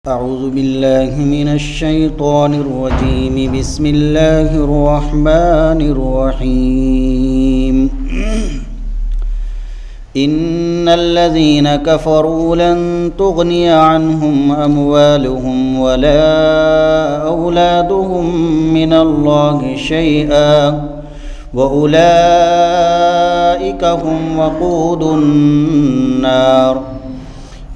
أعوذ بالله من الشيطان الرجيم. بسم الله الرحمن الرحيم. إن الذين كفروا لن تغني عنهم أموالهم ولا أولادهم من الله شيئا وأولئك هم وقود النار.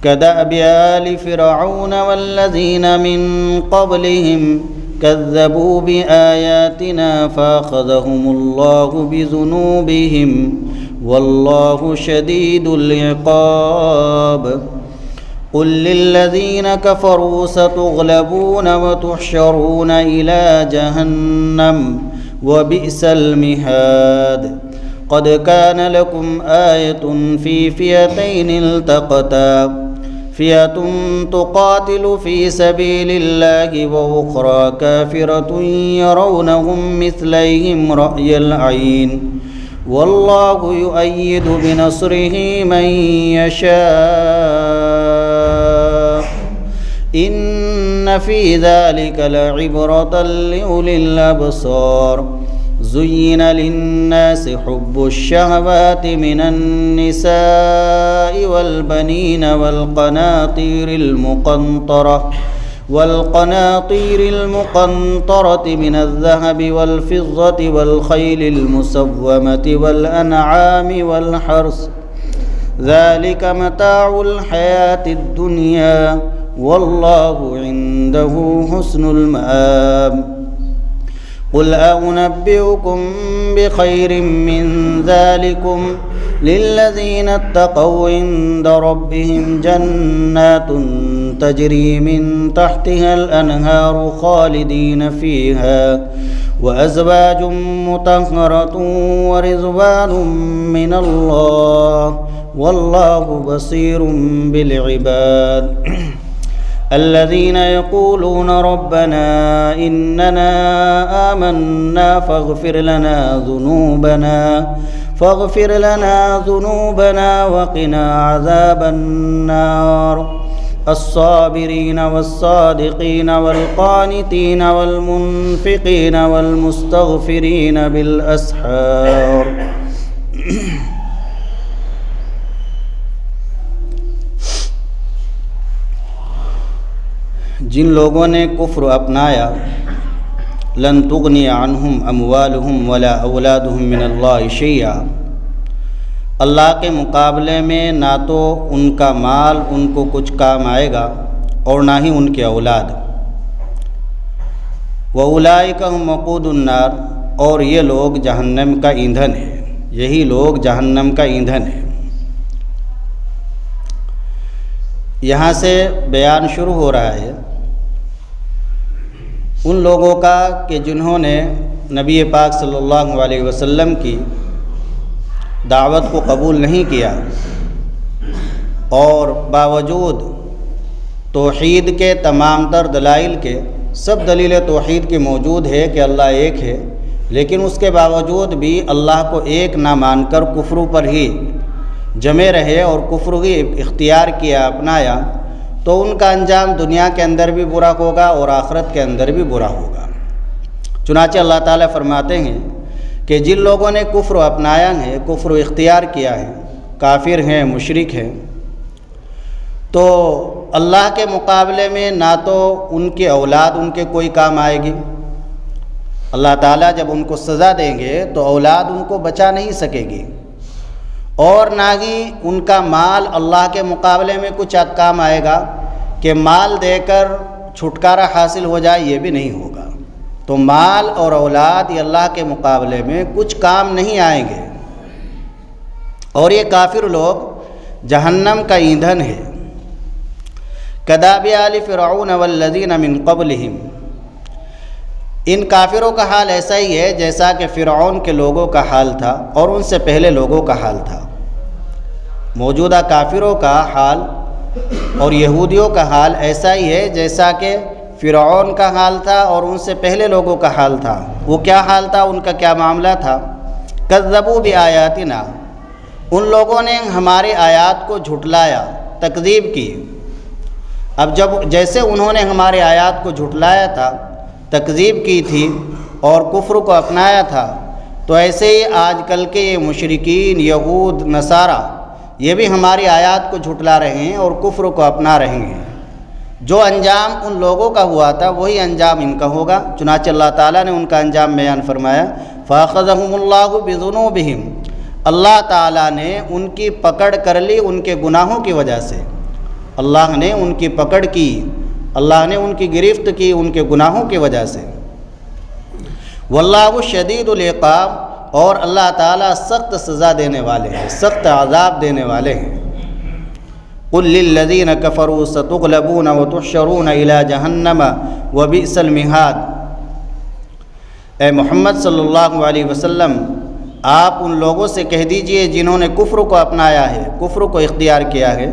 كدأب آل فرعون والذين من قبلهم كذبوا بآياتنا فأخذهم الله بذنوبهم والله شديد العقاب. قل للذين كفروا ستغلبون وتحشرون إلى جهنم وبئس المهاد. قد كان لكم آية في فئتين التقتا فئة تقاتل في سبيل الله وأخرى كافرة يرونهم مثليهم رأي العين والله يؤيد بنصره من يشاء. إن في ذلك لعبرة لأولي الأبصار. زين للناس حب الشهوات من النساء والبنين والقناطير المقنطرة من الذهب والفضة والخيل المسومة والأنعام والحرث ذلك متاع الحياة الدنيا والله عنده حسن المآب. قل أنبئكم بخير من ذلكم للذين اتقوا عند ربهم جنات تجري من تحتها الأنهار خالدين فيها وأزواج مطهرة ورضوان من الله والله بصير بالعباد. الذين يقولون ربنا إننا آمنا فاغفر لنا ذنوبنا وقنا عذاب النار. الصابرين والصادقين والقانتين والمنفقين والمستغفرين بالأسحار. جن لوگوں نے کفر اپنایا لن تغنی عنہم اموالہم ولا اولادہم من اللہ شیئا، اللہ کے مقابلے میں نہ تو ان کا مال ان کو کچھ کام آئے گا اور نہ ہی ان کے اولاد. وَأُولَئِكَ هُمْ وَقُودُ النَّارِ، اور یہ لوگ جہنم کا ایندھن ہے، یہی لوگ جہنم کا ایندھن ہے. یہاں سے بیان شروع ہو رہا ہے ان لوگوں کا کہ جنہوں نے نبی پاک صلی اللہ علیہ وسلم کی دعوت کو قبول نہیں کیا اور باوجود توحید کے تمام تر دلائل کے، سب دلیل توحید کی موجود ہے کہ اللہ ایک ہے، لیکن اس کے باوجود بھی اللہ کو ایک نہ مان کر کفر پر ہی جمے رہے اور کفر ہی اختیار کیا، اپنایا، تو ان کا انجام دنیا کے اندر بھی برا ہوگا اور آخرت کے اندر بھی برا ہوگا. چنانچہ اللہ تعالیٰ فرماتے ہیں کہ جن لوگوں نے کفر اپنایا ہے، کفر اختیار کیا ہے، کافر ہیں، مشرک ہیں، تو اللہ کے مقابلے میں نہ تو ان کی اولاد ان کے کوئی کام آئے گی. اللہ تعالیٰ جب ان کو سزا دیں گے تو اولاد ان کو بچا نہیں سکے گی، اور نہ ہی ان کا مال اللہ کے مقابلے میں کچھ کام آئے گا کہ مال دے کر چھٹکارا حاصل ہو جائے، یہ بھی نہیں ہوگا. تو مال اور اولاد یہ اللہ کے مقابلے میں کچھ کام نہیں آئیں گے، اور یہ کافر لوگ جہنم کا ایندھن ہے. کداب آل فرعون والذین من قبلہم، ان کافروں کا حال ایسا ہی ہے جیسا کہ فرعون کے لوگوں کا حال تھا اور ان سے پہلے لوگوں کا حال تھا. موجودہ کافروں کا حال اور یہودیوں کا حال ایسا ہی ہے جیسا کہ فرعون کا حال تھا اور ان سے پہلے لوگوں کا حال تھا. وہ کیا حال تھا، ان کا کیا معاملہ تھا؟ کذبوا بآیاتنا، ان لوگوں نے ہماری آیات کو جھٹلایا، تکذیب کی. اب جب جیسے انہوں نے ہمارے آیات کو جھٹلایا تھا، تکذیب کی تھی اور کفر کو اپنایا تھا، تو ایسے ہی آج کل کے یہ مشرکین، یہود، نصارہ یہ بھی ہماری آیات کو جھٹلا رہے ہیں اور کفر کو اپنا رہے ہیں۔ جو انجام ان لوگوں کا ہوا تھا وہی انجام ان کا ہوگا۔ چنانچہ اللہ تعالیٰ نے ان کا انجام بیان فرمایا، فَأَخَذَهُمُ اللَّهُ بِذُنُوبِهِمْ، اللہ تعالیٰ نے ان کی پکڑ کر لی ان کے گناہوں کی وجہ سے، اللہ نے ان کی پکڑ کی، اللہ نے ان کی گرفت کی ان کے گناہوں کی وجہ سے۔ واللہ شدید العقاب، اور اللہ تعالیٰ سخت سزا دینے والے ہیں، سخت عذاب دینے والے ہیں۔ قل للذین کفروا ستغلبون وتحشرون الی جہنم وبئس المہاد، اے محمد صلی اللہ علیہ وسلم آپ ان لوگوں سے کہہ دیجئے جنہوں نے کفر کو اپنایا ہے، کفر کو اختیار کیا ہے،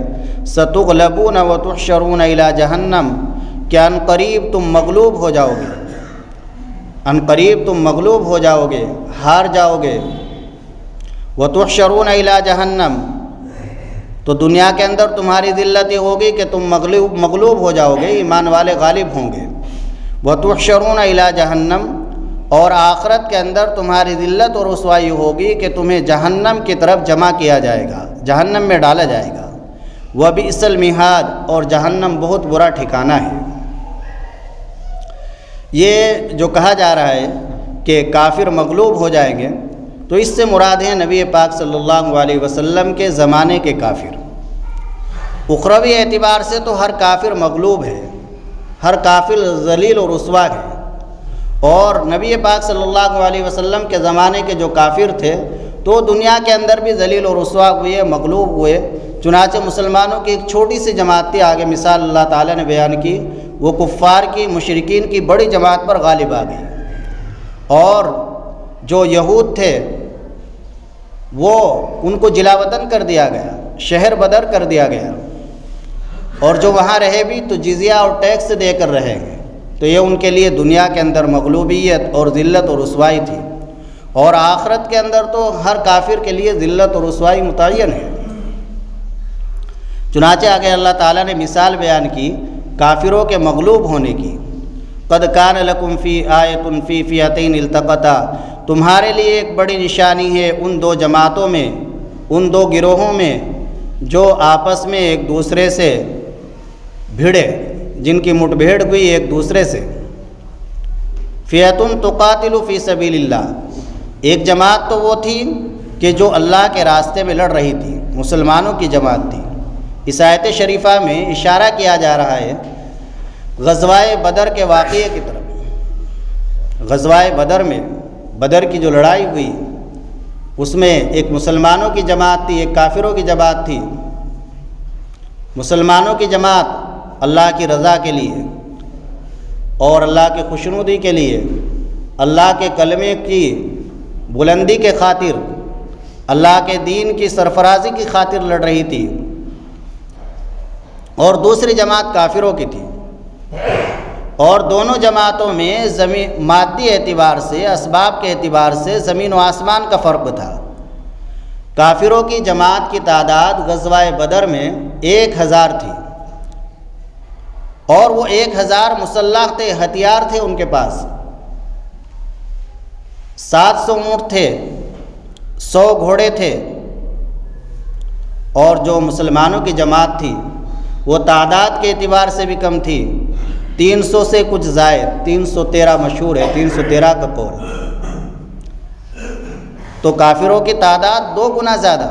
ستغلبون وتحشرون الی جہنم، کہ ان قریب تم مغلوب ہو جاؤ گے، ان قریب تم مغلوب ہو جاؤ گے، ہار جاؤ گے۔ وتحشرون الی جہنم، تو دنیا کے اندر تمہاری ذلت یہ ہوگی کہ تم مغلوب ہو جاؤ گے، ایمان والے غالب ہوں گے۔ وتحشرون الی جہنم، اور آخرت کے اندر تمہاری ذلت اور رسوائی ہوگی کہ تمہیں جہنم کی طرف جمع کیا جائے گا، جہنم میں ڈالا جائے گا۔ وبئس المہاد، اور جہنم بہت برا ٹھکانہ ہے۔ یہ جو کہا جا رہا ہے کہ کافر مغلوب ہو جائیں گے، تو اس سے مراد ہیں نبی پاک صلی اللہ علیہ وسلم کے زمانے کے کافر۔ اخروی اعتبار سے تو ہر کافر مغلوب ہے، ہر کافر ذلیل و رسوا ہے، اور نبی پاک صلی اللہ علیہ وسلم کے زمانے کے جو کافر تھے تو دنیا کے اندر بھی ذلیل و رسوا ہوئے، مغلوب ہوئے۔ چنانچہ مسلمانوں کی ایک چھوٹی سی جماعت تھی، آگے مثال اللہ تعالیٰ نے بیان کی، وہ کفار کی، مشرکین کی بڑی جماعت پر غالب آ گئی، اور جو یہود تھے وہ ان کو جلا وطن کر دیا گیا، شہر بدر کر دیا گیا، اور جو وہاں رہے بھی تو جزیہ اور ٹیکس دے کر رہیں گے۔ تو یہ ان کے لیے دنیا کے اندر مغلوبیت اور ذلت اور رسوائی تھی، اور آخرت کے اندر تو ہر کافر کے لیے ذلت اور رسوائی متعین ہے۔ چنانچہ آگے اللہ تعالیٰ نے مثال بیان کی کافروں کے مغلوب ہونے کی، قد کان لکم فی آیۃ فی فئتین التقطا، تمہارے لیے ایک بڑی نشانی ہے ان دو جماعتوں میں، ان دو گروہوں میں جو آپس میں ایک دوسرے سے بھڑے، جن کی مٹ بھیڑ ہوئی ایک دوسرے سے۔ فئۃ تقاتل فی سبیل اللہ، ایک جماعت تو وہ تھی کہ جو اللہ کے راستے میں لڑ رہی تھی، مسلمانوں کی جماعت تھی۔ اس آیت شریفہ میں اشارہ کیا جا رہا ہے غزوہ بدر کے واقعے کی طرف۔ غزوہ بدر میں، بدر کی جو لڑائی ہوئی اس میں ایک مسلمانوں کی جماعت تھی، ایک کافروں کی جماعت تھی۔ مسلمانوں کی جماعت اللہ کی رضا کے لیے اور اللہ کی خوشنودی کے لیے، اللہ کے کلمے کی بلندی کے خاطر، اللہ کے دین کی سرفرازی کی خاطر لڑ رہی تھی، اور دوسری جماعت کافروں کی تھی۔ اور دونوں جماعتوں میں مادی اعتبار سے، اسباب کے اعتبار سے زمین و آسمان کا فرق تھا۔ کافروں کی جماعت کی تعداد غزوہ بدر میں 1000 تھی، اور وہ 1000 مسلح تھے، ہتھیار تھے ان کے پاس، 700 اونٹ تھے، 100 گھوڑے تھے۔ اور جو مسلمانوں کی جماعت تھی وہ تعداد کے اعتبار سے بھی کم تھی، 300 سے کچھ زائد، 313 مشہور ہے، 313 کا قول۔ تو کافروں کی تعداد 2 گنا زیادہ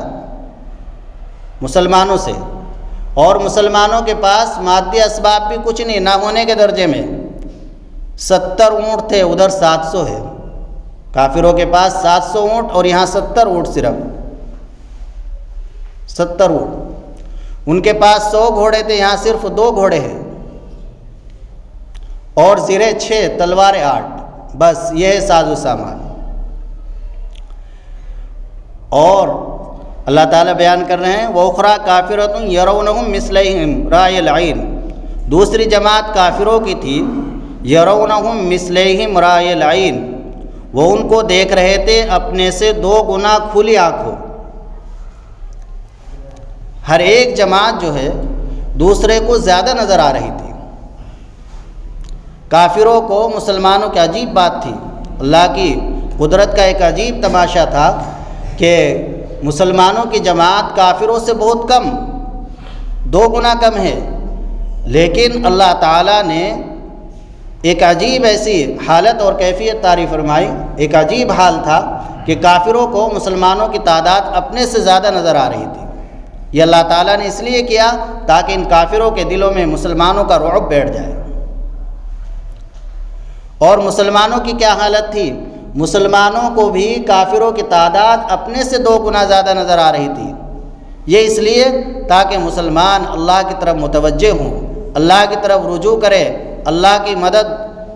مسلمانوں سے، اور مسلمانوں کے پاس مادی اسباب بھی کچھ نہیں، نہ ہونے کے درجے میں۔ 70 اونٹ تھے، ادھر 700 ہے۔ کافروں کے پاس 700 اونٹ اور یہاں 70 اونٹ، صرف 70 اونٹ۔ ان کے پاس 100 گھوڑے تھے، یہاں صرف 2 گھوڑے ہیں، اور زرے 6، تلواریں 8، بس یہ ہے ساز و سامان۔ اور اللہ تعالیٰ بیان کر رہے ہیں وَأُخْرَىٰ كَافِرَةٌ يَرَوْنَهُمْ مِثْلَيْهِمْ رَأْيَ الْعَيْنِ، دوسری جماعت کافروں کی تھی، يَرَوْنَهُمْ مِثْلَيْهِمْ رَأْيَ الْعَيْنِ، وہ ان کو دیکھ رہے تھے اپنے سے 2 گنا کھلی آنکھوں۔ ہر ایک جماعت جو ہے دوسرے کو زیادہ نظر آ رہی تھی۔ کافروں کو مسلمانوں کی عجیب بات تھی، اللہ کی قدرت کا ایک عجیب تماشا تھا کہ مسلمانوں کی جماعت کافروں سے بہت کم، 2 گنا کم ہے، لیکن اللہ تعالیٰ نے ایک عجیب ایسی حالت اور کیفیت طاری فرمائی، ایک عجیب حال تھا کہ کافروں کو مسلمانوں کی تعداد اپنے سے زیادہ نظر آ رہی تھی۔ یہ اللہ تعالیٰ نے اس لیے کیا تاکہ ان کافروں کے دلوں میں مسلمانوں کا رعب بیٹھ جائے۔ اور مسلمانوں کی کیا حالت تھی؟ مسلمانوں کو بھی کافروں کی تعداد اپنے سے 2 گنا زیادہ نظر آ رہی تھی۔ یہ اس لیے تاکہ مسلمان اللہ کی طرف متوجہ ہوں، اللہ کی طرف رجوع کرے، اللہ کی مدد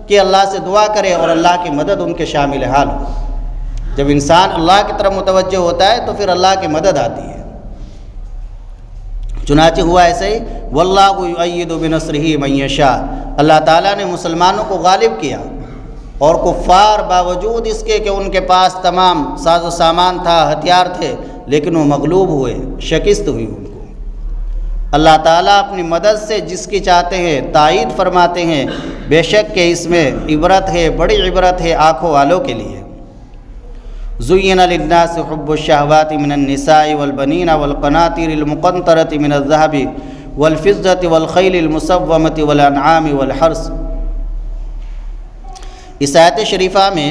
کی اللہ سے دعا کرے اور اللہ کی مدد ان کے شامل حال ہو۔ جب انسان اللہ کی طرف متوجہ ہوتا ہے تو پھر اللہ کی مدد آتی ہے۔ چنانچہ ہوا ایسے ہی، واللہ یؤید بنصرہ من یشاء، اللہ تعالیٰ نے مسلمانوں کو غالب کیا، اور کفار باوجود اس کے کہ ان کے پاس تمام ساز و سامان تھا، ہتھیار تھے، لیکن وہ مغلوب ہوئے، شکست ہوئی ان کو۔ اللہ تعالیٰ اپنی مدد سے جس کی چاہتے ہیں تائید فرماتے ہیں، بے شک کہ اس میں عبرت ہے، بڑی عبرت ہے آنکھوں والوں کے لیے۔ زُيِّنَ لِلنَّاسِ حُبُّ الشَّهَوَاتِ مِنَ النِّسَاءِ وَالْبَنِينَ وَالْقَنَاطِيرِ الْمُقَنطَرَةِ مِنَ الذَّهَبِ وَالْفِضَّةِ وَالْخَيْلِ الْمُسَوَّمَةِ وَالْأَنْعَامِ وَالْحَرْثِ۔ اس آیت شریفہ میں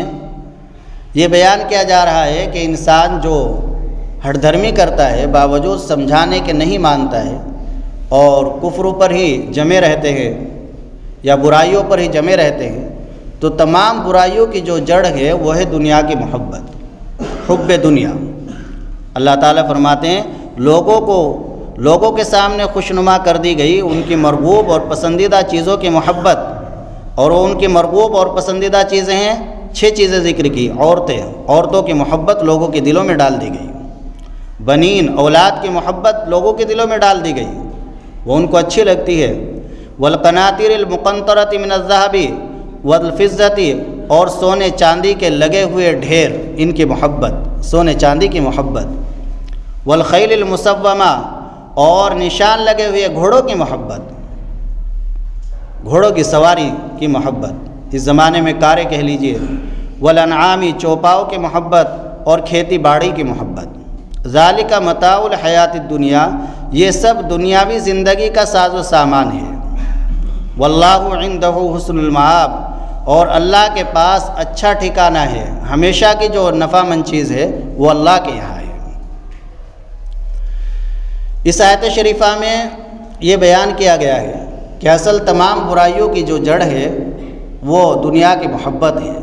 یہ بیان کیا جا رہا ہے کہ انسان جو ہٹ دھرمی کرتا ہے، باوجود سمجھانے کے نہیں مانتا ہے اور کفر پر ہی جمے رہتے ہیں یا برائیوں پر ہی جمے رہتے ہیں، تو تمام برائیوں کی جو جڑ ہے وہ ہے دنیا کی محبت، حب دنیا۔ اللہ تعالیٰ فرماتے ہیں لوگوں کے سامنے خوشنما کر دی گئی ان کی مرغوب اور پسندیدہ چیزوں کی محبت، اور وہ ان کی مرغوب اور پسندیدہ چیزیں ہیں 6 چیزیں ذکر کی۔ عورتوں کی محبت لوگوں کے دلوں میں ڈال دی گئی، بنین اولاد کی محبت لوگوں کے دلوں میں ڈال دی گئی، وہ ان کو اچھی لگتی ہے۔ والقناطیر المقنطرۃ من الذهب والفضة، اور سونے چاندی کے لگے ہوئے ڈھیر، ان کی محبت، سونے چاندی کی محبت۔ والخیل المسومہ، اور نشان لگے ہوئے گھوڑوں کی محبت، گھوڑوں کی سواری کی محبت، اس زمانے میں کاریں کہہ لیجئے۔ والانعام، چوپاؤں کی محبت اور کھیتی باڑی کی محبت۔ ذالک متاع الحیات الدنیا، یہ سب دنیاوی زندگی کا ساز و سامان ہے۔ واللہ عندہ حسن المآب، اور اللہ کے پاس اچھا ٹھکانہ ہے، ہمیشہ کی جو نفع مند چیز ہے وہ اللہ کے یہاں ہے۔ اس آیت شریفہ میں یہ بیان کیا گیا ہے کہ اصل تمام برائیوں کی جو جڑ ہے وہ دنیا کی محبت ہے۔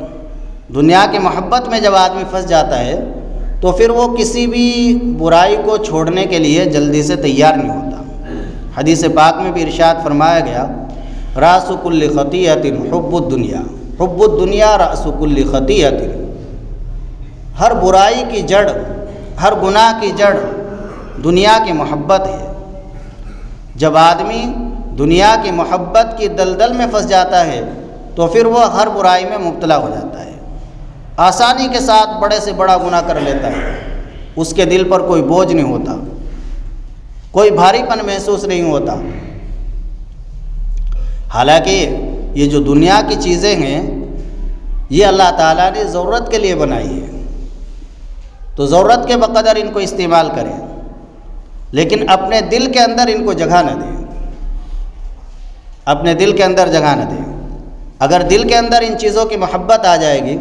دنیا کی محبت میں جب آدمی پھنس جاتا ہے تو پھر وہ کسی بھی برائی کو چھوڑنے کے لیے جلدی سے تیار نہیں ہوتا۔ حدیث پاک میں بھی ارشاد فرمایا گیا، راس کل خطیئۃ حب الدنیا، حب الدنیا راس کل خطیئۃ، ہر برائی کی جڑ، ہر گناہ کی جڑ دنیا کی محبت ہے۔ جب آدمی دنیا کی محبت کی دلدل میں پھنس جاتا ہے تو پھر وہ ہر برائی میں مبتلا ہو جاتا ہے، آسانی کے ساتھ بڑے سے بڑا گناہ کر لیتا ہے، اس کے دل پر کوئی بوجھ نہیں ہوتا، کوئی بھاری پن محسوس نہیں ہوتا۔ حالانکہ یہ جو دنیا کی چیزیں ہیں یہ اللہ تعالیٰ نے ضرورت کے لیے بنائی ہے، تو ضرورت کے بقدر ان کو استعمال کریں، لیکن اپنے دل کے اندر ان کو جگہ نہ دیں، اپنے دل کے اندر جگہ نہ دیں۔ اگر دل کے اندر ان چیزوں کی محبت آ جائے گی،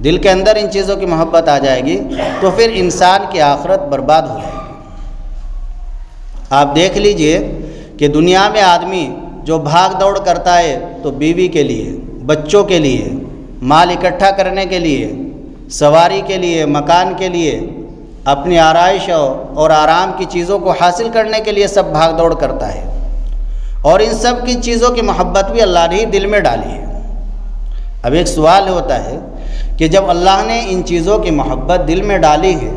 دل کے اندر ان چیزوں کی محبت آ جائے گی تو پھر انسان کی آخرت برباد ہو جائے گی۔ آپ دیکھ لیجئے کہ دنیا میں آدمی جو بھاگ دوڑ کرتا ہے تو بیوی کے لیے، بچوں کے لیے، مال اکٹھا کرنے کے لیے، سواری کے لیے، مکان کے لیے، اپنی آرائش اور آرام کی چیزوں کو حاصل کرنے کے لیے سب بھاگ دوڑ کرتا ہے، اور ان سب کی چیزوں کی محبت بھی اللہ نے دل میں ڈالی ہے۔ اب ایک سوال ہوتا ہے کہ جب اللہ نے ان چیزوں کی محبت دل میں ڈالی ہے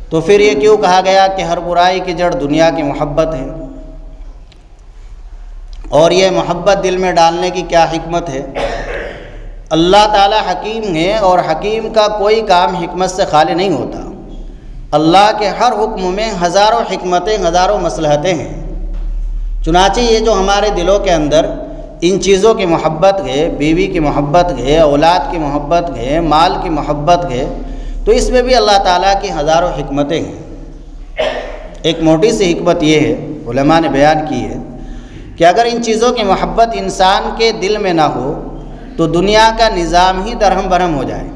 تو پھر یہ کیوں کہا گیا کہ ہر برائی کی جڑ دنیا کی محبت ہے؟ اور یہ محبت دل میں ڈالنے کی کیا حکمت ہے؟ اللہ تعالی حکیم ہے، اور حکیم کا کوئی کام حکمت سے خالی نہیں ہوتا۔ اللہ کے ہر حکم میں ہزاروں حکمتیں، ہزاروں مصلحتیں ہیں۔ چنانچہ یہ جو ہمارے دلوں کے اندر ان چیزوں کی محبت ہے، بیوی کی محبت ہے، اولاد کی محبت ہے، مال کی محبت ہے، تو اس میں بھی اللہ تعالیٰ کی ہزاروں حکمتیں ہیں۔ ایک موٹی سی حکمت یہ ہے، علماء نے بیان کی ہے کہ اگر ان چیزوں کی محبت انسان کے دل میں نہ ہو تو دنیا کا نظام ہی درہم برہم ہو جائے۔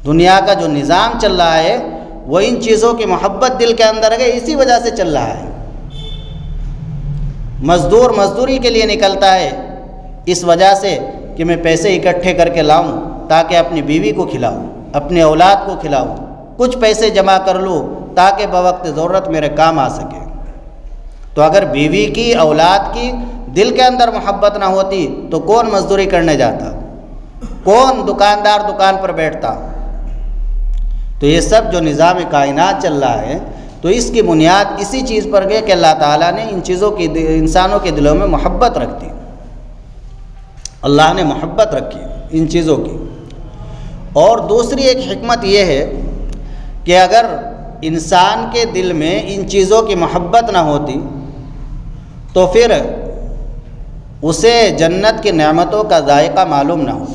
دنیا کا جو نظام چل رہا ہے وہ ان چیزوں کی محبت دل کے اندر ہے، اسی وجہ سے چل رہا ہے۔ مزدور مزدوری کے لیے نکلتا ہے اس وجہ سے کہ میں پیسے اکٹھے کر کے لاؤں تاکہ اپنی بیوی کو کھلاؤں، اپنے اولاد کو کھلاؤں، کچھ پیسے جمع کر لوں تاکہ بوقت ضرورت میرے کام آ سکے۔ تو اگر بیوی کی، اولاد کی دل کے اندر محبت نہ ہوتی تو کون مزدوری کرنے جاتا، کون دکاندار دکان پر بیٹھتا؟ تو یہ سب جو نظام کائنات چل رہا ہے تو اس کی بنیاد اسی چیز پر ہے کہ اللہ تعالیٰ نے ان چیزوں کی انسانوں کے دلوں میں محبت رکھ دی۔ اللہ نے محبت رکھی ان چیزوں کی۔ اور دوسری ایک حکمت یہ ہے کہ اگر انسان کے دل میں ان چیزوں کی محبت نہ ہوتی تو پھر اسے جنت کی نعمتوں کا ذائقہ معلوم نہ ہو۔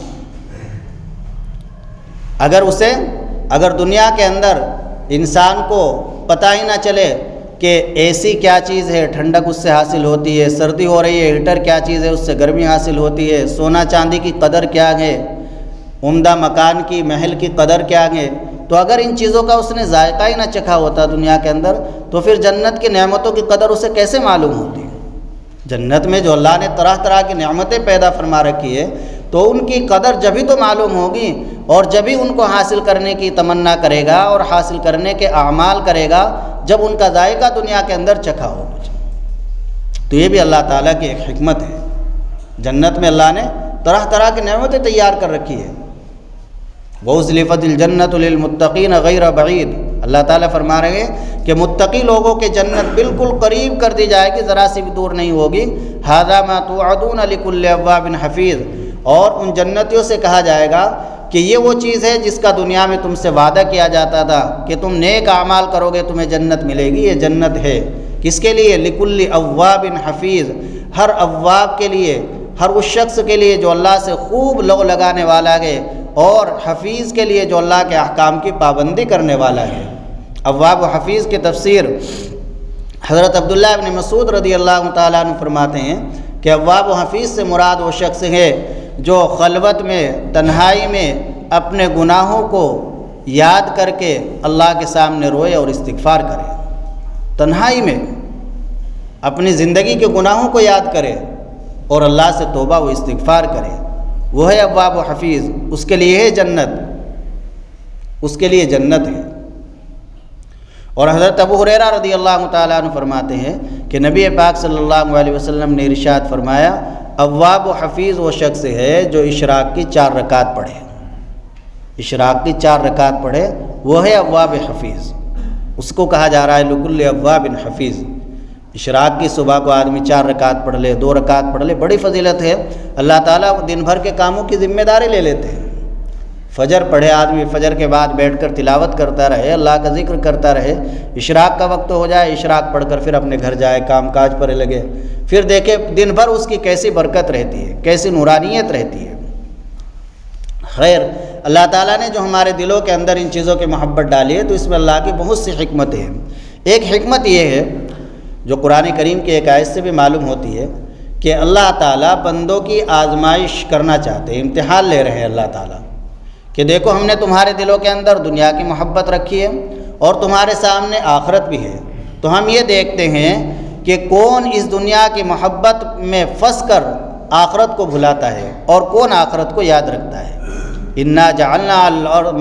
اگر دنیا کے اندر انسان کو پتہ ہی نہ چلے کہ اے سی کیا چیز ہے، ٹھنڈک اس سے حاصل ہوتی ہے، سردی ہو رہی ہے ہیٹر کیا چیز ہے، اس سے گرمی حاصل ہوتی ہے، سونا چاندی کی قدر کیا ہے، عمدہ مکان کی، محل کی قدر کیا ہے، تو اگر ان چیزوں کا اس نے ذائقہ ہی نہ چکھا ہوتا دنیا کے اندر تو پھر جنت کی نعمتوں کی قدر اسے کیسے معلوم ہوتی؟ جنت میں جو اللہ نے طرح طرح کی نعمتیں پیدا فرما رکھی ہے تو ان کی قدر جبھی تو معلوم ہوگی اور جبھی ان کو حاصل کرنے کی تمنا کرے گا اور حاصل کرنے کے اعمال کرے گا جب ان کا ذائقہ دنیا کے اندر چکھا ہوگا۔ تو یہ بھی اللہ تعالیٰ کی ایک حکمت ہے۔ جنت میں اللہ نے طرح طرح کی نعمتیں تیار کر رکھی ہے۔ وَأُزْلِفَتِ الْجَنَّةُ لِلْمُتَّقِينَ غَيْرَ بَعِيدٍ، اللہ تعالیٰ فرما رہے ہیں کہ متقی لوگوں کے جنت بالکل قریب کر دی جائے گی، ذرا سی بھی دور نہیں ہوگی۔ هَذَا مَا تُوعَدُونَ لِكُلِّ أَوَّابٍ حَفِيظٍ، اور ان جنتیوں سے کہا جائے گا کہ یہ وہ چیز ہے جس کا دنیا میں تم سے وعدہ کیا جاتا تھا کہ تم نیک اعمال کرو گے تمہیں جنت ملے گی، یہ جنت ہے۔ کس کے لیے؟ لِكُلِّ أَوَّابٍ حَفِيظٍ، ہر اواب کے لیے، ہر اس شخص کے لیے جو اللہ سے خوب لو لگانے والا ہے، اور حفیظ کے لیے جو اللہ کے احکام کی پابندی کرنے والا ہے۔ اواب و حفیظ کی تفسیر حضرت عبداللہ ابن مسعود رضی اللہ تعالیٰ عنہ فرماتے ہیں کہ اواب و حفیظ سے مراد وہ شخص ہے جو خلوت میں، تنہائی میں اپنے گناہوں کو یاد کر کے اللہ کے سامنے روئے اور استغفار کرے۔ تنہائی میں اپنی زندگی کے گناہوں کو یاد کرے اور اللہ سے توبہ و استغفار کرے، وہ ہے اواب و حفیظ، اس کے لیے ہے جنت، اس کے لیے جنت ہے۔ اور حضرت ابو ہریرہ رضی اللہ تعالیٰ عنہ فرماتے ہیں کہ نبی پاک صلی اللہ علیہ وسلم نے ارشاد فرمایا، اواب و حفیظ وہ شخص ہے جو اشراق کی 4 رکعت پڑھے، اشراق کی 4 رکعت پڑھے، وہ ہے اواب حفیظ، اس کو کہا جا رہا ہے لکل اواب حفیظ۔ اشراق کی صبح کو آدمی 4 رکعت پڑھ لے، 2 رکعت پڑھ لے، بڑی فضیلت ہے۔ اللہ تعالیٰ دن بھر کے کاموں کی ذمہ داری لے لیتے ہیں۔ فجر پڑھے آدمی، فجر کے بعد بیٹھ کر تلاوت کرتا رہے، اللہ کا ذکر کرتا رہے، اشراق کا وقت ہو جائے، اشراق پڑھ کر پھر اپنے گھر جائے، کام کاج پر لگے، پھر دیکھے دن بھر اس کی کیسی برکت رہتی ہے، کیسی نورانیت رہتی ہے۔ خیر، اللہ تعالیٰ نے جو ہمارے دلوں کے اندر ان چیزوں کی محبت ڈالی ہے تو اس میں اللہ کی بہت سی حکمتیں ہیں۔ ایک حکمت یہ ہے جو قرآن کریم کی ایک آیت سے بھی معلوم ہوتی ہے کہ اللہ تعالیٰ بندوں کی آزمائش کرنا چاہتے ہیں، امتحان لے رہے ہیں اللہ تعالیٰ کہ دیکھو ہم نے تمہارے دلوں کے اندر دنیا کی محبت رکھی ہے اور تمہارے سامنے آخرت بھی ہے، تو ہم یہ دیکھتے ہیں کہ کون اس دنیا کی محبت میں پھنس کر آخرت کو بھلاتا ہے اور کون آخرت کو یاد رکھتا ہے۔ انا جعلنا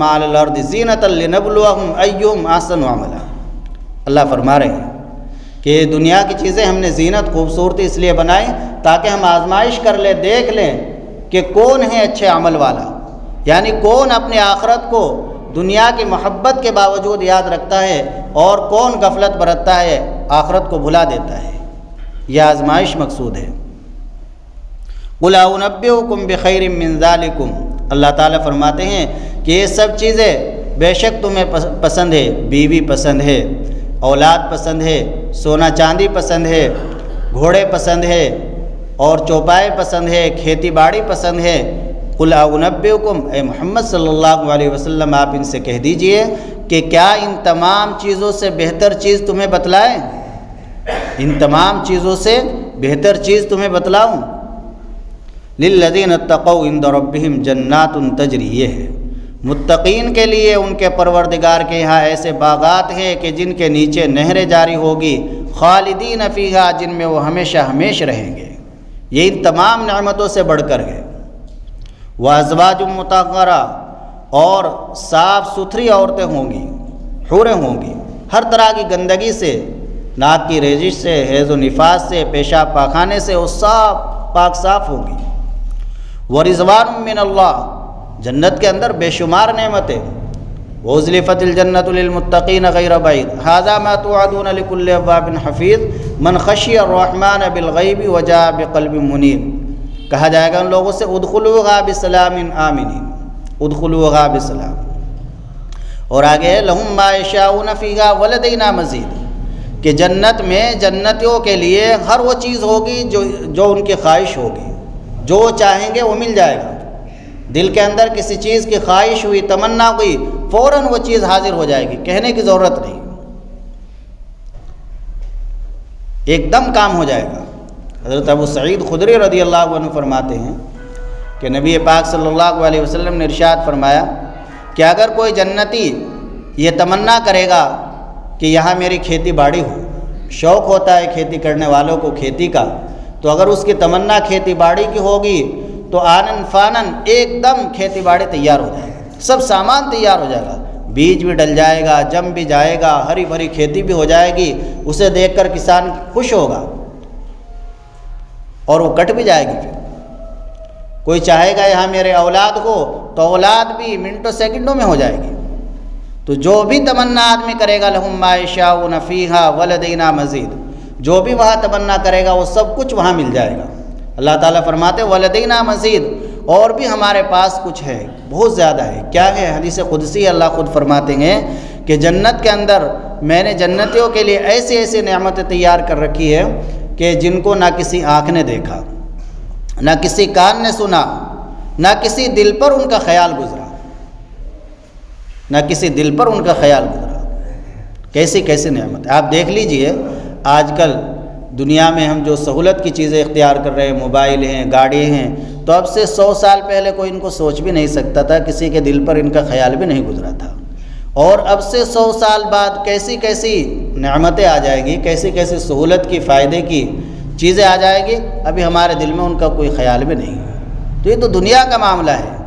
مع الارض زینۃ لنبلوہم ایہم احسن عملا، اللہ فرما رہے ہیں کہ دنیا کی چیزیں ہم نے زینت، خوبصورتی اس لیے بنائی تاکہ ہم آزمائش کر لیں، دیکھ لیں کہ کون ہے اچھے عمل والا، یعنی کون اپنے آخرت کو دنیا کی محبت کے باوجود یاد رکھتا ہے اور کون غفلت برتتا ہے، آخرت کو بھلا دیتا ہے۔ یہ آزمائش مقصود ہے۔ قُلْ أُنَبِّئُكُمْ بِخَيْرٍ مِّن ذَلِكُمْ، اللہ تعالیٰ فرماتے ہیں کہ یہ سب چیزیں بے شک تمہیں پسند ہے، بیوی پسند ہے، اولاد پسند ہے، سونا چاندی پسند ہے، گھوڑے پسند ہے اور چوپائے پسند ہے، کھیتی باڑی پسند ہے، قل اعنبئکم، اے محمد صلی اللہ علیہ وسلم آپ ان سے کہہ دیجئے کہ کیا ان تمام چیزوں سے بہتر چیز تمہیں بتلائیں؟ ان تمام چیزوں سے بہتر چیز تمہیں بتلاؤں؟ للذین اتقوا عند ربہم جنات تجری، یہ ہے متقین کے لیے ان کے پروردگار کے یہاں ایسے باغات ہیں کہ جن کے نیچے نہریں جاری ہوگی، خالدین فیہا، جن میں وہ ہمیشہ ہمیشہ رہیں گے۔ یہ ان تمام نعمتوں سے بڑھ کر ہے۔ وازواج مطہرہ، اور صاف ستھری عورتیں ہوں گی، حوریں ہوں گی، ہر طرح کی گندگی سے، ناک کی ریزش سے، حیض و نفاس سے، پیشاب پاخانے سے وہ صاف پاک صاف ہوں گی۔ ورضوان من اللہ، جنت کے اندر بے شمار نعمتیں۔ وَأُزْلِفَتِ الْجَنَّةُ لِلْمُتَّقِينَ غَيْرَ بَعِيدٍ هَذَا مَا تُوعَدُونَ لِكُلِّ أَوَّابٍ حَفِيظٍ مَنْ خَشِيَ الرَّحْمَنَ بِالْغَيْبِ وَجَاءَ بِقَلْبٍ مُنِيبٍ، کہا جائے گا ان لوگوں سے ادخلوها بسلام آمنین، ادخلوها بسلام۔ اور آگے ہے لہم ما یشاؤون فیہا ولدینا مزید، کہ جنت میں جنتیوں کے لیے ہر وہ چیز ہوگی جو ان کی خواہش ہوگی، جو چاہیں گے وہ مل جائے گا۔ دل کے اندر کسی چیز کی خواہش ہوئی، تمنا ہوئی، فوراً وہ چیز حاضر ہو جائے گی، کہنے کی ضرورت نہیں، ایک دم کام ہو جائے گا۔ حضرت ابو سعید خدری رضی اللہ عنہ فرماتے ہیں کہ نبی پاک صلی اللہ علیہ وسلم نے ارشاد فرمایا کہ اگر کوئی جنتی یہ تمنا کرے گا کہ یہاں میری کھیتی باڑی ہو، شوق ہوتا ہے کھیتی کرنے والوں کو کھیتی کا، تو اگر اس کی تمنا کھیتی باڑی کی ہوگی تو آنن فانن ایک دم کھیتی باڑی تیار ہو جائے گا، سب سامان تیار ہو جائے گا، بیج بھی ڈل جائے گا، جم بھی جائے گا، ہری بھری کھیتی بھی ہو جائے گی، اسے دیکھ کر کسان خوش ہوگا اور وہ کٹ بھی جائے گی۔ پھر کوئی چاہے گا یہاں میرے اولاد ہو تو اولاد بھی منٹوں سیکنڈوں میں ہو جائے گی۔ تو جو بھی تمنا آدمی کرے گا لہم ما یشاؤون فیہا ولدینا مزید، جو بھی وہاں تمنا کرے گا وہ سب کچھ وہاں مل جائے گا۔ اللہ تعالیٰ فرماتے ولدینا مزید، اور بھی ہمارے پاس کچھ ہے، بہت زیادہ ہے۔ کیا ہے؟ حدیث قدسی اللہ خود فرماتے ہیں کہ جنت کے اندر میں نے جنتیوں کے لیے ایسی ایسی نعمتیں تیار کر رکھی ہے کہ جن کو نہ کسی آنکھ نے دیکھا، نہ کسی کان نے سنا، نہ کسی دل پر ان کا خیال گزرا، نہ کسی دل پر ان کا خیال گزرا۔ کیسی کیسی نعمت ہے! آپ دیکھ لیجئے آج کل دنیا میں ہم جو سہولت کی چیزیں اختیار کر رہے ہیں، موبائل ہیں، گاڑی ہیں، تو اب سے 100 سال پہلے کوئی ان کو سوچ بھی نہیں سکتا تھا، کسی کے دل پر ان کا خیال بھی نہیں گزرا تھا۔ اور اب سے 100 سال بعد کیسی کیسی نعمتیں آ جائے گی، کیسی کیسی سہولت کی، فائدے کی چیزیں آ جائے گی، ابھی ہمارے دل میں ان کا کوئی خیال بھی نہیں ہے۔ تو یہ تو دنیا کا معاملہ ہے،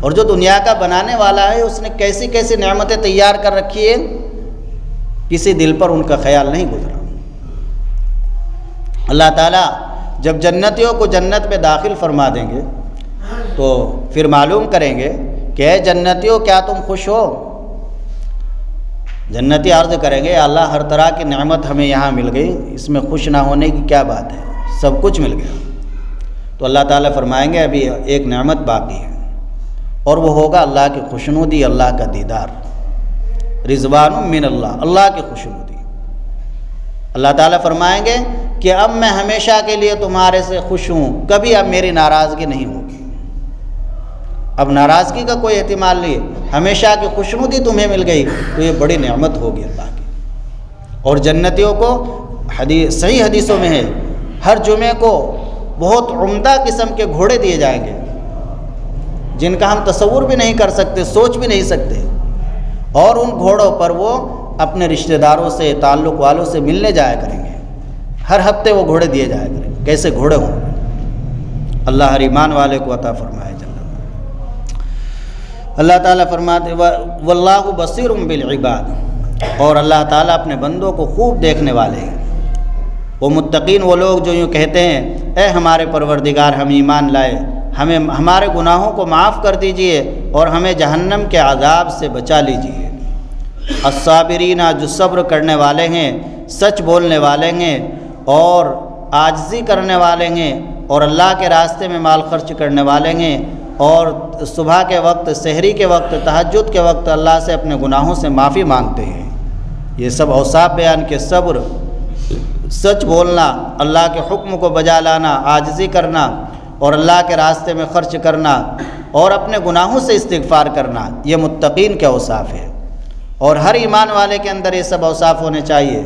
اور جو دنیا کا بنانے والا ہے اس نے کیسی کیسی نعمتیں تیار کر رکھی ہے، کسی دل پر ان کا خیال نہیں گزرا۔ اللہ تعالیٰ جب جنتیوں کو جنت میں داخل فرما دیں گے تو پھر معلوم کریں گے کہ اے جنتیوں کیا تم خوش ہو؟ جنتی عرض کریں گے اللہ ہر طرح کی نعمت ہمیں یہاں مل گئی، اس میں خوش نہ ہونے کی کیا بات ہے، سب کچھ مل گیا۔ تو اللہ تعالیٰ فرمائیں گے ابھی ایک نعمت باقی ہے، اور وہ ہوگا اللہ کی خوشنودی، اللہ کا دیدار، رضوان من اللہ، اللہ کی خوشنودی۔ اللہ تعالیٰ فرمائیں گے کہ اب میں ہمیشہ کے لیے تمہارے سے خوش ہوں، کبھی اب میری ناراضگی نہیں ہوگی، اب ناراضگی کا کوئی احتمال نہیں، ہمیشہ کی خوشنودی تمہیں مل گئی، تو یہ بڑی نعمت ہوگی اللہ کی۔ اور جنتیوں کو صحیح حدیثوں میں ہے ہر جمعے کو بہت عمدہ قسم کے گھوڑے دیے جائیں گے جن کا ہم تصور بھی نہیں کر سکتے، سوچ بھی نہیں سکتے، اور ان گھوڑوں پر وہ اپنے رشتہ داروں سے، تعلق والوں سے ملنے جایا کریں گے، ہر ہفتے وہ گھوڑے دیے جایا کریں گے۔ کیسے گھوڑے ہوں گے؟ اللہ ہر ایمان والے کو عطا فرمائے جل۔ اللہ تعالیٰ فرماتے واللہ بصیر بالعباد، اور اللہ تعالیٰ اپنے بندوں کو خوب دیکھنے والے ہیں۔ وہ متقین وہ لوگ جو یوں کہتے ہیں اے ہمارے پروردگار ہم ایمان لائے، ہمیں ہمارے گناہوں کو معاف کر دیجئے اور ہمیں جہنم کے عذاب سے بچا لیجئے۔ الصابرین، جو صبر کرنے والے ہیں، سچ بولنے والے ہیں اور عاجزی کرنے والے ہیں، اور اللہ کے راستے میں مال خرچ کرنے والے ہیں، اور صبح کے وقت، سحری کے وقت، تہجد کے وقت اللہ سے اپنے گناہوں سے معافی مانگتے ہیں۔ یہ سب اوصاف بیان کے صبر سچ بولنا، اللہ کے حکم کو بجا لانا، عاجزی کرنا اور اللہ کے راستے میں خرچ کرنا اور اپنے گناہوں سے استغفار کرنا، یہ متقین کے اوصاف ہے۔ اور ہر ایمان والے کے اندر یہ سب اوصاف ہونے چاہیے۔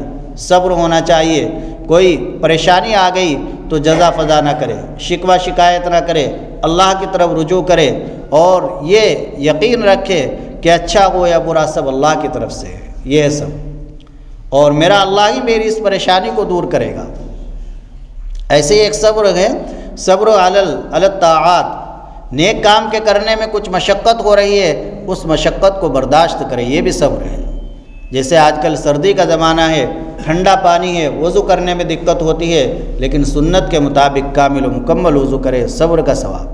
صبر ہونا چاہیے، کوئی پریشانی آ گئی تو جزا فضا نہ کرے، شکوہ شکایت نہ کرے، اللہ کی طرف رجوع کرے اور یہ یقین رکھے کہ اچھا ہو یا برا سب اللہ کی طرف سے ہے، یہ ہے سب، اور میرا اللہ ہی میری اس پریشانی کو دور کرے گا۔ ایسے ہی ایک صبر ہے، صبر علی الطاعات، نیک کام کے کرنے میں کچھ مشقت ہو رہی ہے، اس مشقت کو برداشت کرے، یہ بھی صبر ہے۔ جیسے آج کل سردی کا زمانہ ہے، ٹھنڈا پانی ہے، وضو کرنے میں دقت ہوتی ہے، لیکن سنت کے مطابق کامل و مکمل وضو کرے، صبر کا ثواب۔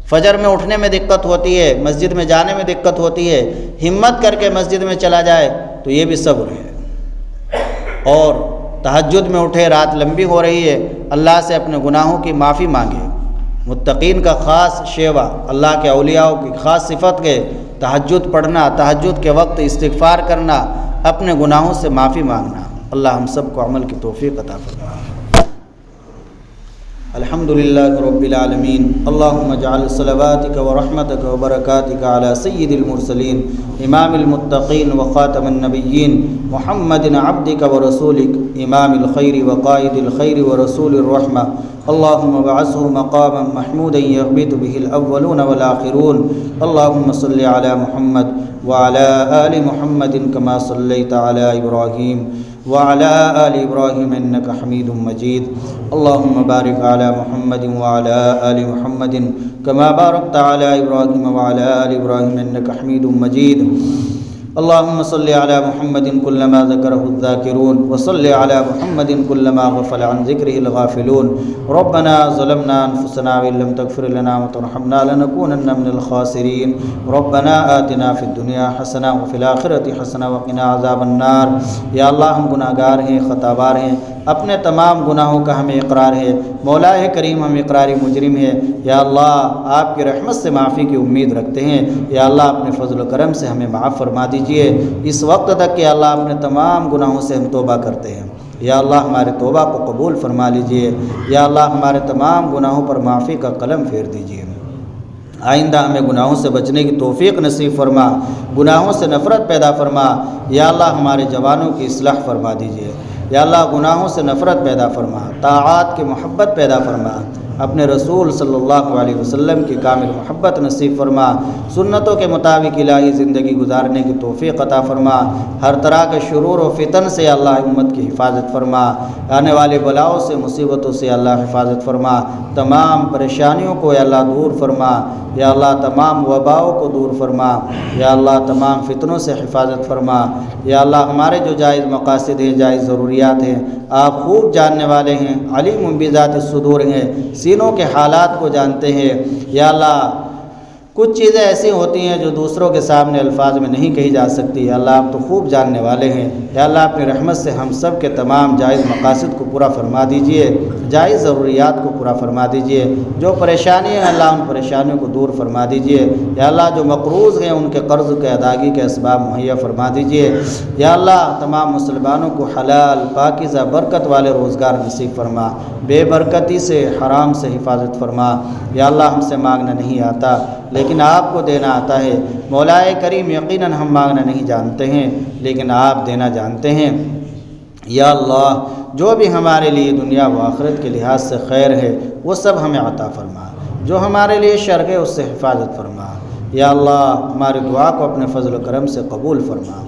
فجر میں اٹھنے میں دقت ہوتی ہے، مسجد میں جانے میں دقت ہوتی ہے، ہمت کر کے مسجد میں چلا جائے تو یہ بھی صبر ہے۔ اور تہجد میں اٹھے، رات لمبی ہو رہی ہے، اللہ سے اپنے گناہوں کی معافی مانگے۔ متقین کا خاص شیوہ، اللہ کے اولیاء کی خاص صفت ہے تہجد پڑھنا، تہجد کے وقت استغفار کرنا، اپنے گناہوں سے معافی مانگنا۔ اللہ ہم سب کو عمل کی توفیق عطا فرمائے۔ الحمدللہ رب العالمین، اللہم اجعل صلواتک ورحمتک وبرکاتک علی سید المرسلین امام المتقین وخاتم النبیین محمد عبدک ورسولک امام الخیر وقائد الخیر ورسول الرحمہ، اللہم ابعثہ مقاما محمودا یغبط بہ الاولون والآخرون، اللہم صلی علی محمد وعلی آل محمد کما صلیت علی ابراہیم وعلى آل إبراهيم إنك حميد مجيد، اللهم بارك على محمد وعلى آل محمد كما باركت على إبراهيم وعلى آل إبراهيم إنك حميد مجيد، اللهم صل على محمد كلما ذكره الذاكرون وصل على محمد كلما غفل عن ذكره الغافلون، ربنا ظلمنا أنفسنا وإن لم تغفر لنا وترحمنا لنكونن من الخاسرين، ربنا آتنا في الدنيا حسنة وفي الآخرة حسنة وقنا عذاب النار۔ یا اللہ ہم گناہ گار ہیں، خطا بار ہیں، اپنے تمام گناہوں کا ہمیں اقرار ہے، مولا کریم ہم اقراری مجرم ہیں، یا اللہ آپ کی رحمت سے معافی کی امید رکھتے ہیں، یا اللہ اپنے فضل و کرم سے ہمیں معاف فرما دیجئے اس وقت تک کہ اللہ اپنے تمام گناہوں سے ہم توبہ کرتے ہیں، یا اللہ ہمارے توبہ کو قبول فرما لیجئے، یا اللہ ہمارے تمام گناہوں پر معافی کا قلم پھیر دیجئے، آئندہ ہمیں گناہوں سے بچنے کی توفیق نصیب فرما، گناہوں سے نفرت پیدا فرما، یا اللہ ہمارے جوانوں کی اصلاح فرما دیجئے، یا اللہ گناہوں سے نفرت پیدا فرما، طاعات کی محبت پیدا فرما، اپنے رسول صلی اللہ علیہ وسلم کی کامل محبت نصیب فرما، سنتوں کے مطابق الہی زندگی گزارنے کی توفیق عطا فرما، ہر طرح کے شرور و فتن سے اللہ امت کی حفاظت فرما، آنے والے بلاؤں سے مصیبتوں سے اللہ حفاظت فرما، تمام پریشانیوں کو یا اللہ دور فرما، یا اللہ تمام وباؤں کو دور فرما، یا اللہ تمام فتنوں سے حفاظت فرما، یا اللہ ہمارے جو جائز مقاصد ہیں، جائز ضروریات ہیں، آپ خوب جاننے والے ہیں، علیم بذات الصدور ہیں، سینوں کے حالات کو جانتے ہیں، یا اللہ کچھ چیزیں ایسی ہوتی ہیں جو دوسروں کے سامنے الفاظ میں نہیں کہی جا سکتی، یا اللہ آپ تو خوب جاننے والے ہیں، یا اللہ اپنی رحمت سے ہم سب کے تمام جائز مقاصد کو پورا فرما دیجئے، جائز ضروریات کو پورا فرما دیجئے، جو پریشانی ہیں اللہ ان پریشانیوں کو دور فرما دیجئے، یا اللہ جو مقروض ہیں ان کے قرض کے ادائیگی کے اسباب مہیا فرما دیجئے، یا اللہ تمام مسلمانوں کو حلال پاکیزہ برکت والے روزگار نصیب فرما، بے برکتی سے حرام سے حفاظت فرما، یا اللہ ہم سے مانگنا نہیں آتا لیکن آپ کو دینا آتا ہے، مولا کریم یقیناً ہم مانگنا نہیں جانتے ہیں لیکن آپ دینا جانتے ہیں، یا اللہ جو بھی ہمارے لیے دنیا و آخرت کے لحاظ سے خیر ہے وہ سب ہمیں عطا فرما، جو ہمارے لیے شر ہے اس سے حفاظت فرما، یا اللہ ہماری دعا کو اپنے فضل و کرم سے قبول فرما۔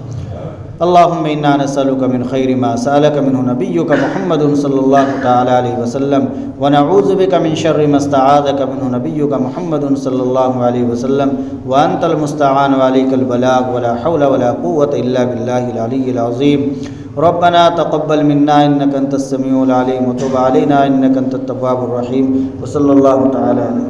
اللہم انا نسألک من خیر ما سألک منہ نبیک محمد صلی اللہ تعالی علیہ وسلم ونعوذ بک من شر ما استعاذک منہ نبیک محمد صلی اللہ علیہ وسلم وانت المستعان وعلیک البلاغ ولا حول ولا قوة الا باللہ العلی العظیم۔ ربنا تقبل منا انک انت السمیع العلیم وتب علینا انک انت التواب الرحیم، وصلی اللہ تعالی علیہ